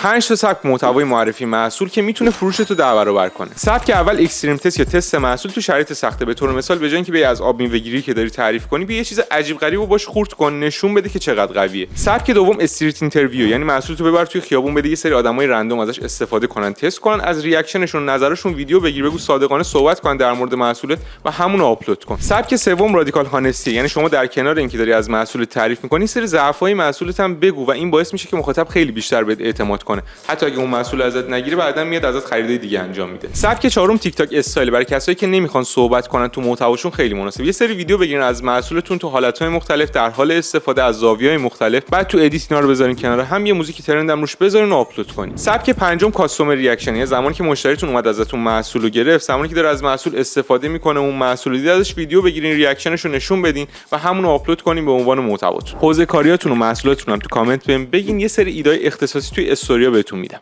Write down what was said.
5 تا سبک محتوای معرفی محصول که میتونه فروشتو 10 برابر کنه. سبک اول اکستریم تست یا تست محصول تو شرایط سخته. به طور مثال به جای اینکه از آب میوه‌گیری که داری تعریف کنی، بیا یه چیز عجیب غریبو باش خورد کن، نشون بده که چقدر قویه. سبک دوم استریت اینترویو، یعنی محصولتو ببر توی خیابون، بده یه سری آدمای رندوم ازش استفاده کنن، تست کنن، از ریاکشنشون و نظرشون ویدیو بگیر، بگو صادقانه صحبت کن در مورد محصولت و همون رو آپلود کن. سبک سوم رادیکال هانستی، یعنی شما در کنار اینکه داری از محصول تعریف می‌کنی، سری ضعف‌های محصولت هم بگو و این باعث میشه که مخاطب خیلی بیشتر بهت اعتماد کنه. حتی اگه اون محصول ازت نگیره، بعداً میاد ازت خریدای دیگه انجام میده. سبک چهارم تیک تاک استایل، برای کسایی که نمیخوان صحبت کنن تو محتواشون خیلی مناسب. یه سری ویدیو بگیرن از محصولتون تو حالت‌های مختلف در حال استفاده از زاویه‌های مختلف، بعد تو ادیت اینا رو بذارین کنار هم، یه موزیک ترند هم روش بذارین و آپلود کنین. سبک پنجم کاستومر ریاکشن، یعنی زمانی که مشتریتون اومد ازتون محصول رو گرفت، زمانی که داره از محصول استفاده میکنه، اون محصول دید ازش ویدیو بگیرین، ریاکشنش رو نشون بدین و همون رو آپلود کنین به عنوان محتواتون. حوزه کاریاتون و محصولاتتون هم تو کامنت بهم بگین، یه سری ایده اختصاصی توی استوریا بهتون میدم.